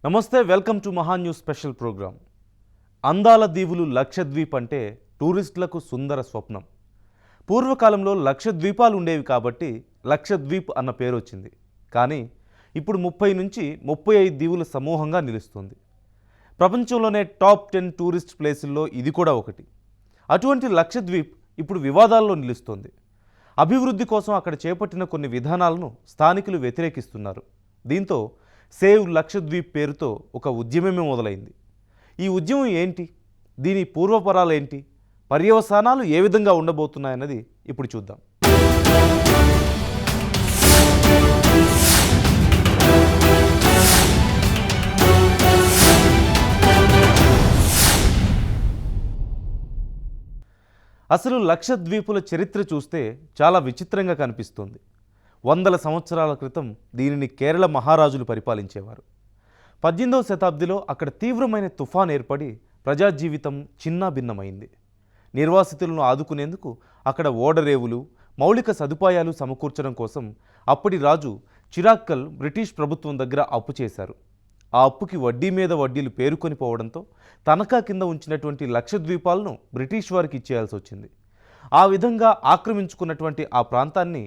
నమస్తే, welcome to మహా news special programme. అందాల దీవులు లక్షద్వీప్ అంటే టూరిస్టులకు సుందర స్వప్నం. పూర్వకాలంలో లక్షద్వీపాలు ఉండేవి కాబట్టి లక్షద్వీప్ అన్న పేరు వచ్చింది. కానీ ఇప్పుడు 30 నుంచి 35 దీవుల సమూహంగా నిలుస్తుంది. ప్రపంచంలోనే టాప్ 10 టూరిస్ట్ ప్లేసుల్లో ఇది కూడా ఒకటి. అటువంటి లక్షద్వీప్ ఇప్పుడు వివాదాల్లో నిలుస్తోంది. అభివృద్ధి కోసం అక్కడ చేపట్టిన కొన్ని విధానాలను స్థానికులు వ్యతిరేకిస్తున్నారు. దీంతో సేవ్ లక్షద్వీప్ పేరుతో ఒక ఉద్యమమే మొదలైంది. ఈ ఉద్యమం ఏంటి, దీని పూర్వపరాలు ఏంటి, పర్యవసానాలు ఏ విధంగా ఉండబోతున్నాయన్నది ఇప్పుడు చూద్దాం. అసలు లక్షద్వీపుల చరిత్ర చూస్తే చాలా విచిత్రంగా కనిపిస్తుంది. వందల సంవత్సరాల క్రితం దీనిని కేరళ మహారాజులు పరిపాలించేవారు. 18వ శతాబ్దిలో అక్కడ తీవ్రమైన తుఫాన్ ఏర్పడి ప్రజా జీవితం చిన్నాభిన్నమైంది. నిర్వాసితులను ఆదుకునేందుకు అక్కడ ఓడరేవులు, మౌలిక సదుపాయాలు సమకూర్చడం కోసం అప్పటి రాజు చిరాక్కల్ బ్రిటిష్ ప్రభుత్వం దగ్గర అప్పు చేశారు. ఆ అప్పుకి వడ్డీ మీద వడ్డీలు పేరుకొని పోవడంతో తనఖా కింద ఉంచినటువంటి లక్షద్వీపాలను బ్రిటిష్ వారికి ఇచ్చేయాల్సి వచ్చింది. ఆ విధంగా ఆక్రమించుకున్నటువంటి ఆ ప్రాంతాన్ని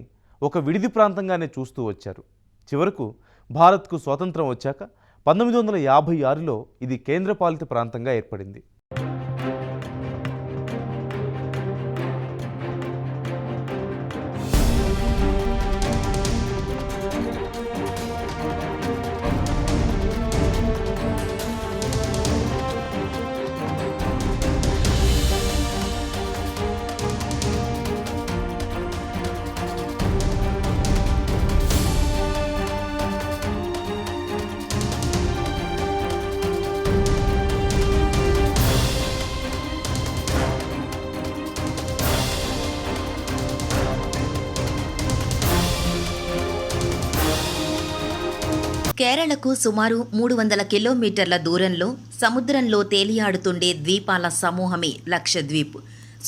ఒక విడిది ప్రాంతంగానే చూస్తూ వచ్చారు. చివరకు భారత్కు స్వాతంత్రం వచ్చాక 1956లో ఇది కేంద్రపాలిత ప్రాంతంగా ఏర్పడింది. కేరళకు సుమారు 300 కిలోమీటర్ల దూరంలో సముద్రంలో తేలియాడుతుండే ద్వీపాల సమూహమే లక్షద్వీప్.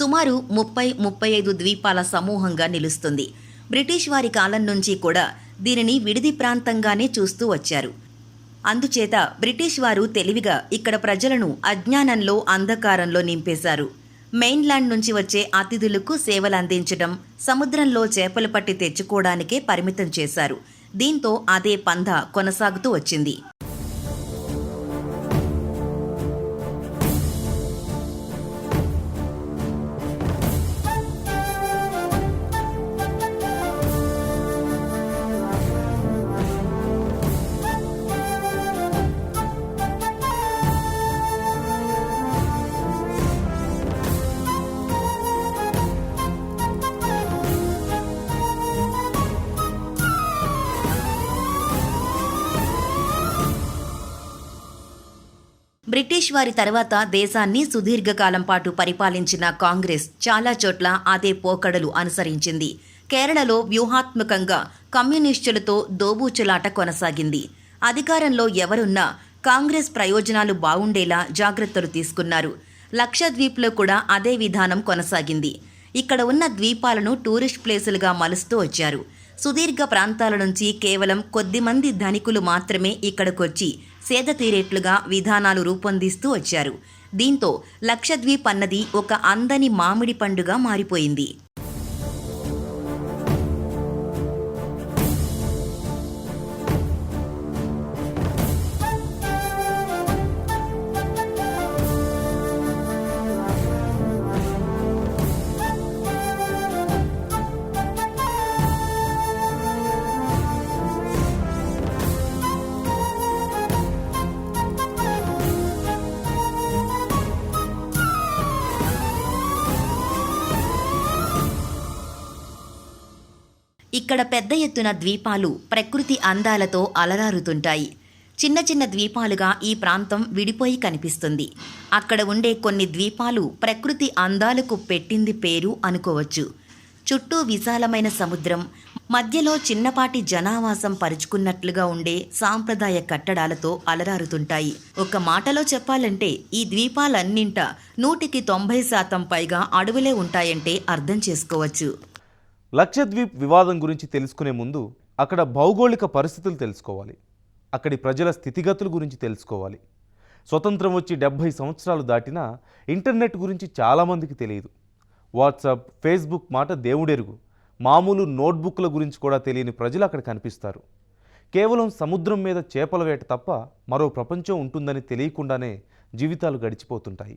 సుమారు 30-35 ద్వీపాల సమూహంగా నిలుస్తుంది. బ్రిటిష్ వారి కాలం నుంచి కూడా దీనిని విడిది ప్రాంతంగానే చూస్తూ వచ్చారు. అందుచేత బ్రిటిష్ వారు తెలివిగా ఇక్కడ ప్రజలను అజ్ఞానంలో, అంధకారంలో నింపేశారు. మెయిన్లాండ్ నుంచి వచ్చే అతిథులకు సేవలందించడం, సముద్రంలో చేపలు పట్టి తెచ్చుకోవడానికే పరిమితం చేశారు. దీంతో అదే పంథా కొనసాగుతూ వచ్చింది. బ్రిటిష్ వారి తర్వాత దేశాన్ని సుదీర్ఘకాలం పాటు పరిపాలించిన కాంగ్రెస్ చాలా చోట్ల అదే పోకడలు అనుసరించింది. కేరళలో వ్యూహాత్మకంగా కమ్యూనిస్టులతో దోబూచులాట కొనసాగింది. అధికారంలో ఎవరున్నా కాంగ్రెస్ ప్రయోజనాలు బావుండేలా జాగ్రత్తలు తీసుకున్నారు. లక్షద్వీప్లో కూడా అదే విధానం కొనసాగింది. ఇక్కడ ఉన్న ద్వీపాలను టూరిస్ట్ ప్లేసులుగా మలుస్తూ వచ్చారు. సుదీర్ఘ ప్రాంతాల నుంచి కేవలం కొద్దిమంది ధనికులు మాత్రమే ఇక్కడికొచ్చి సేద తీరేట్లుగా విధానాలు రూపొందిస్తూ వచ్చారు. దీంతో లక్షద్వీప్ అన్నది ఒక అందని మామిడి పండుగా మారిపోయింది. ఇక్కడ పెద్ద ఎత్తున ద్వీపాలు ప్రకృతి అందాలతో అలరారుతుంటాయి. చిన్న చిన్న ద్వీపాలుగా ఈ ప్రాంతం విడిపోయి కనిపిస్తుంది. అక్కడ ఉండే కొన్ని ద్వీపాలు ప్రకృతి అందాలకు పెట్టింది పేరు అనుకోవచ్చు. చుట్టూ విశాలమైన సముద్రం, మధ్యలో చిన్నపాటి జనావాసం పరుచుకున్నట్లుగా ఉండే సాంప్రదాయ కట్టడాలతో అలరారుతుంటాయి. ఒక మాటలో చెప్పాలంటే ఈ ద్వీపాలన్నింట 190% పైగా అడవులే ఉంటాయంటే అర్థం చేసుకోవచ్చు. లక్షద్వీప్ వివాదం గురించి తెలుసుకునే ముందు అక్కడ భౌగోళిక పరిస్థితులు తెలుసుకోవాలి. అక్కడి ప్రజల స్థితిగతుల గురించి తెలుసుకోవాలి. స్వతంత్రం వచ్చి 70 సంవత్సరాలు దాటినా ఇంటర్నెట్ గురించి చాలామందికి తెలియదు. వాట్సాప్, ఫేస్బుక్ మాట దేవుడెరుగు. మామూలు నోట్బుక్ల గురించి కూడా తెలియని ప్రజలు అక్కడ కనిపిస్తారు. కేవలం సముద్రం మీద చేపల వేట తప్ప మరో ప్రపంచం ఉంటుందని తెలియకుండానే జీవితాలు గడిచిపోతుంటాయి.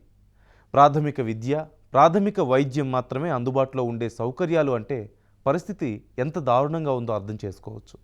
ప్రాథమిక విద్య, ప్రాథమిక వైద్యం మాత్రమే అందుబాటులో ఉండే సౌకర్యాలు అంటే పరిస్థితి ఎంత దారుణంగా ఉందో అర్థం చేసుకోవచ్చు.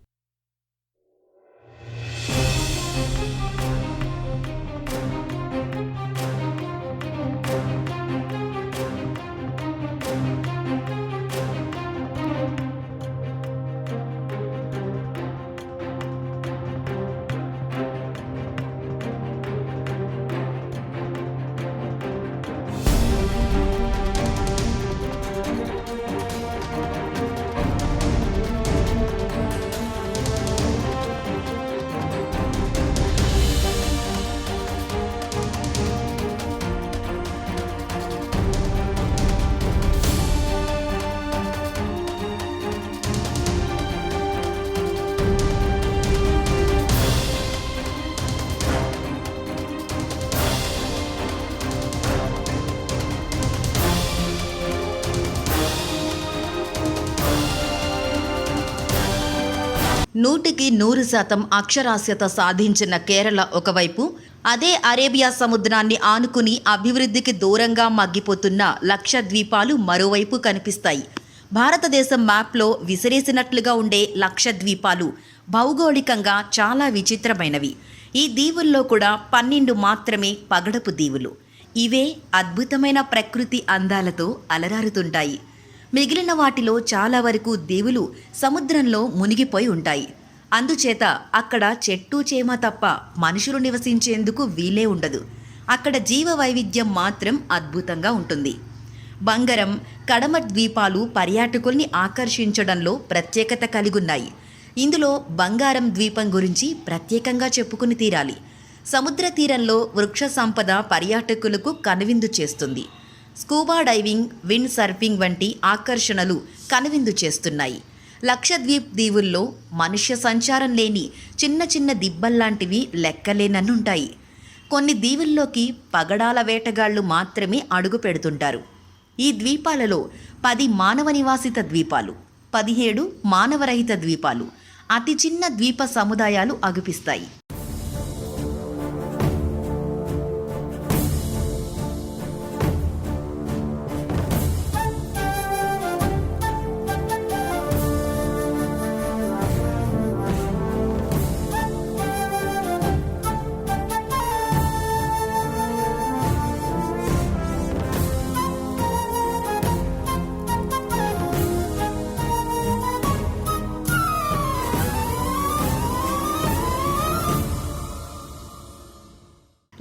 నూటికి 100% అక్షరాస్యత సాధించిన కేరళ ఒకవైపు, అదే అరేబియా సముద్రాన్ని ఆనుకుని అభివృద్ధికి దూరంగా మగ్గిపోతున్న లక్షద్వీపాలు మరోవైపు కనిపిస్తాయి. భారతదేశం మ్యాప్లో విసిరేసినట్లుగా ఉండే లక్షద్వీపాలు భౌగోళికంగా చాలా విచిత్రమైనవి. ఈ దీవుల్లో కూడా 12 మాత్రమే పగడపు దీవులు. ఇవే అద్భుతమైన ప్రకృతి అందాలతో అలరారుతుంటాయి. మిగిలిన వాటిలో చాలా వరకు దీవులు సముద్రంలో మునిగిపోయి ఉంటాయి. అందుచేత అక్కడ చెట్టు చేమ తప్ప మనుషులు నివసించేందుకు వీలే ఉండదు. అక్కడ జీవ వైవిధ్యం మాత్రం అద్భుతంగా ఉంటుంది. బంగరం, కడమ ద్వీపాలు పర్యాటకుల్ని ఆకర్షించడంలో ప్రత్యేకత కలిగున్నాయి. ఇందులో బంగారం ద్వీపం గురించి ప్రత్యేకంగా చెప్పుకుని తీరాలి. సముద్ర తీరంలో వృక్ష సంపద పర్యాటకులకు కనువిందు చేస్తుంది. స్కూబా డైవింగ్, విండ్ సర్ఫింగ్ వంటి ఆకర్షణలు కనువిందు చేస్తున్నాయి. లక్షద్వీప్ దీవుల్లో మనుష్య సంచారం లేని చిన్న చిన్న దిబ్బల్లాంటివి లెక్కలేనన్నుంటాయి. కొన్ని దీవుల్లోకి పగడాల వేటగాళ్లు మాత్రమే అడుగు పెడుతుంటారు. ఈ ద్వీపాలలో 10 మానవ నివాసిత ద్వీపాలు, 17 మానవరహిత ద్వీపాలు, అతి చిన్న ద్వీప సముదాయాలు అగుపిస్తాయి.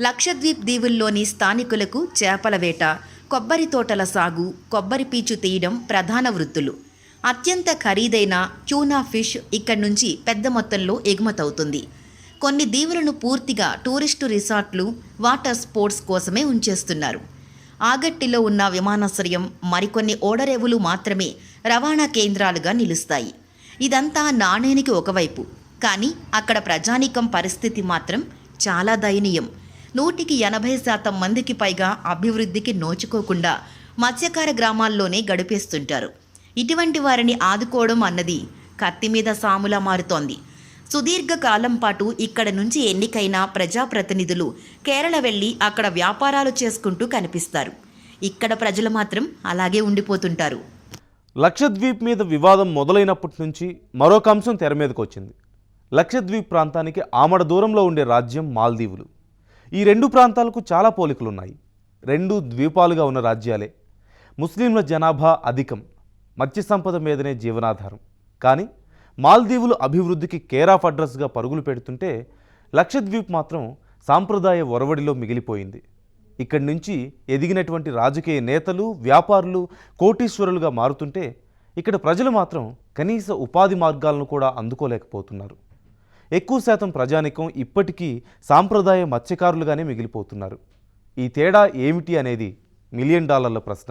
లక్షద్వీప్ దీవుల్లోని స్థానికులకు చేపల వేట, కొబ్బరి తోటల సాగు, కొబ్బరి పీచు తీయడం ప్రధాన వృత్తులు. అత్యంత ఖరీదైన ట్యూనా ఫిష్ ఇక్కడి నుంచి పెద్ద మొత్తంలో ఎగుమతవుతుంది. కొన్ని దీవులను పూర్తిగా టూరిస్టు రిసార్ట్లు, వాటర్ స్పోర్ట్స్ కోసమే ఉంచేస్తున్నారు. ఆగట్టిలో ఉన్న విమానాశ్రయం, మరికొన్ని ఓడరేవులు మాత్రమే రవాణా కేంద్రాలుగా నిలుస్తాయి. ఇదంతా నాణేనికి ఒకవైపు. కానీ అక్కడ ప్రజానీకం పరిస్థితి మాత్రం చాలా దయనీయం. 180% మందికి పైగా అభివృద్ధికి నోచుకోకుండా మత్స్యకార గ్రామాల్లోనే గడిపేస్తుంటారు. ఇటువంటి వారిని ఆదుకోవడం అన్నది కత్తి మీద సాములా మారుతోంది. సుదీర్ఘకాలం పాటు ఇక్కడ నుంచి ఎన్నికైన ప్రజాప్రతినిధులు కేరళ వెళ్ళి అక్కడ వ్యాపారాలు చేసుకుంటూ కనిపిస్తారు. ఇక్కడ ప్రజలు మాత్రం అలాగే ఉండిపోతుంటారు. లక్షద్వీప్ మీద వివాదం మొదలైనప్పటి నుంచి మరొక అంశం తెర మీదకు వచ్చింది. లక్షద్వీప్ ప్రాంతానికి ఆమడ దూరంలో ఉండే రాజ్యం మాల్దీవులు. ఈ 2 ప్రాంతాలకు చాలా పోలికలున్నాయి. 2 ద్వీపాలుగా ఉన్న రాజ్యాలే. ముస్లింల జనాభా అధికం, మత్స్య సంపద మీదనే జీవనాధారం. కానీ మాల్దీవులు అభివృద్ధికి కేర్ ఆఫ్ అడ్రస్గా పరుగులు పెడుతుంటే లక్షద్వీప్ మాత్రం సాంప్రదాయ ఒరవడిలో మిగిలిపోయింది. ఇక్కడి నుంచి ఎదిగినటువంటి రాజకీయ నేతలు, వ్యాపారులు కోటీశ్వరులుగా మారుతుంటే ఇక్కడ ప్రజలు మాత్రం కనీస ఉపాధి మార్గాలను కూడా అందుకోలేకపోతున్నారు. ఎక్కువ శాతం ప్రజానికం ఇప్పటికీ సాంప్రదాయ మత్స్యకారులుగానే మిగిలిపోతున్నారు. ఈ తేడా ఏమిటి అనేది $1 మిలియన్ ప్రశ్న.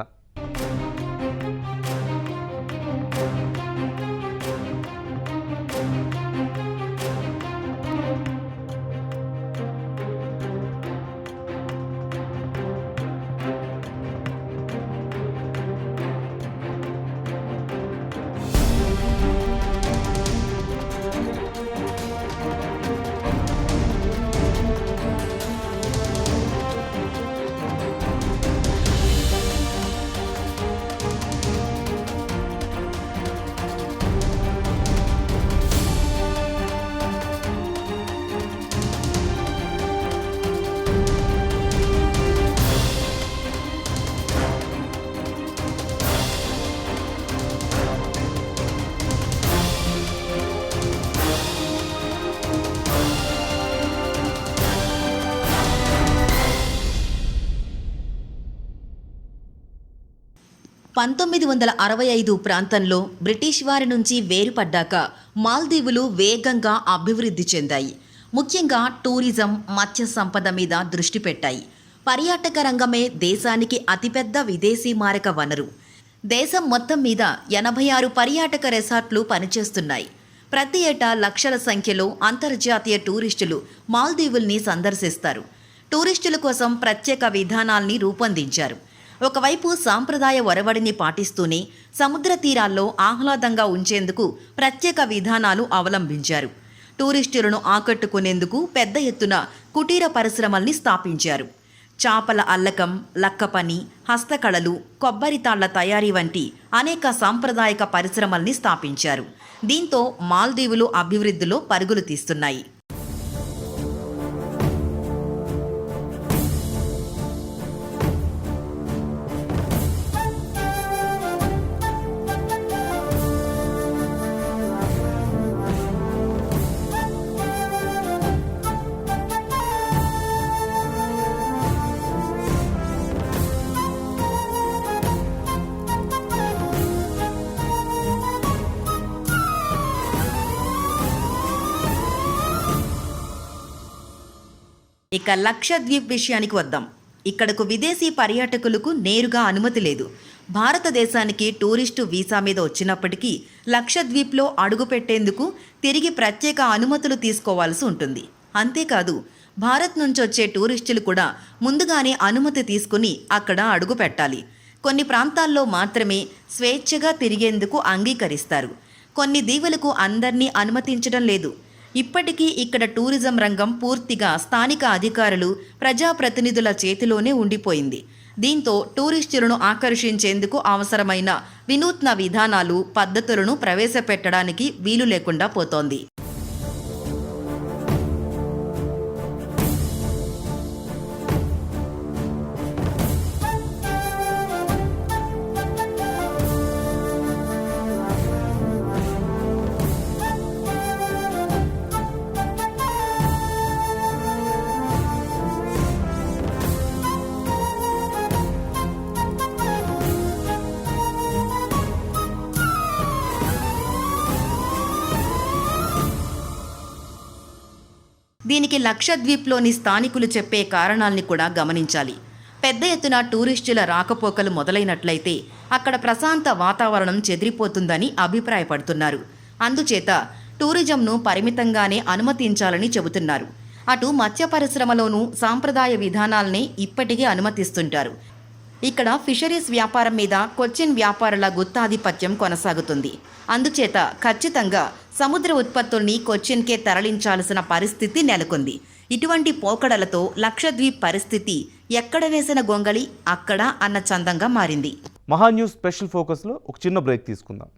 1965 ప్రాంతంలో బ్రిటిష్ వారి నుంచి వేరుపడ్డాక మాల్దీవులు వేగంగా అభివృద్ధి చెందాయి. ముఖ్యంగా టూరిజం, మత్స్య సంపద మీద దృష్టి పెట్టాయి. పర్యాటక రంగమే దేశానికి అతిపెద్ద విదేశీ మారక వనరు. దేశం మొత్తం మీద 86 పర్యాటక రిసార్ట్లు పనిచేస్తున్నాయి. ప్రతి ఏటా లక్షల సంఖ్యలో అంతర్జాతీయ టూరిస్టులు మాల్దీవుల్ని సందర్శిస్తారు. టూరిస్టుల కోసం ప్రత్యేక విధానాల్ని రూపొందించారు. ఒకవైపు సాంప్రదాయ ఒరవడిని పాటిస్తూనే సముద్ర తీరాల్లో ఆహ్లాదంగా ఉంచేందుకు ప్రత్యేక విధానాలు అవలంబించారు. టూరిస్టులను ఆకట్టుకునేందుకు పెద్ద ఎత్తున కుటీర పరిశ్రమల్ని స్థాపించారు. చాపల అల్లకం, లక్కపని, హస్తకళలు, కొబ్బరి తాళ్ల తయారీ వంటి అనేక సాంప్రదాయక పరిశ్రమల్ని స్థాపించారు. దీంతో మాల్దీవులు అభివృద్ధిలో పరుగులు తీస్తున్నాయి. ఇక లక్షద్వీప్ విషయానికి వద్దాం. ఇక్కడకు విదేశీ పర్యాటకులకు నేరుగా అనుమతి లేదు. భారతదేశానికి టూరిస్టు వీసా మీద వచ్చినప్పటికీ లక్షద్వీప్లో అడుగుపెట్టేందుకు తిరిగి ప్రత్యేక అనుమతులు తీసుకోవాల్సి ఉంటుంది. అంతేకాదు, భారత్ నుంచి వచ్చే టూరిస్టులు కూడా ముందుగానే అనుమతి తీసుకుని అక్కడ అడుగు పెట్టాలి. కొన్ని ప్రాంతాల్లో మాత్రమే స్వేచ్ఛగా తిరిగేందుకు అంగీకరిస్తారు. కొన్ని దీవులకు అందర్నీ అనుమతించడం లేదు. ఇప్పటికీ ఇక్కడ టూరిజం రంగం పూర్తిగా స్థానిక అధికారులు, ప్రజాప్రతినిధుల చేతిలోనే ఉండిపోయింది. దీంతో టూరిస్టులను ఆకర్షించేందుకు అవసరమైన వినూత్న విధానాలు, పద్ధతులను ప్రవేశపెట్టడానికి వీలు లేకుండా పోతోంది. దీనికి లక్షద్వీప్లోని స్థానికులు చెప్పే కారణాల్ని కూడా గమనించాలి. పెద్ద ఎత్తున టూరిస్టుల రాకపోకలు మొదలైనట్లయితే అక్కడ ప్రశాంత వాతావరణం చెదిరిపోతుందని అభిప్రాయపడుతున్నారు. అందుచేత టూరిజంను పరిమితంగానే అనుమతించాలని చెబుతున్నారు. అటు మత్స్య పరిశ్రమలోనూ సాంప్రదాయ విధానాల్ని ఇప్పటికీ అనుమతిస్తుంటారు. ఇక్కడ ఫిషరీస్ వ్యాపారం మీద కొచ్చిన్ వ్యాపారుల గుత్తాధిపత్యం కొనసాగుతుంది. అందుచేత ఖచ్చితంగా సముద్ర ఉత్పత్తుల్ని కొచ్చిన్కే తరలించాల్సిన పరిస్థితి నెలకొంది. ఇటువంటి పోకడలతో లక్షద్వీప్ పరిస్థితి ఎక్కడ వేసిన గొంగళి అక్కడ అన్న చందంగా మారింది. మహా న్యూస్ స్పెషల్ ఫోకస్లో ఒక చిన్న బ్రేక్ తీసుకుందాం.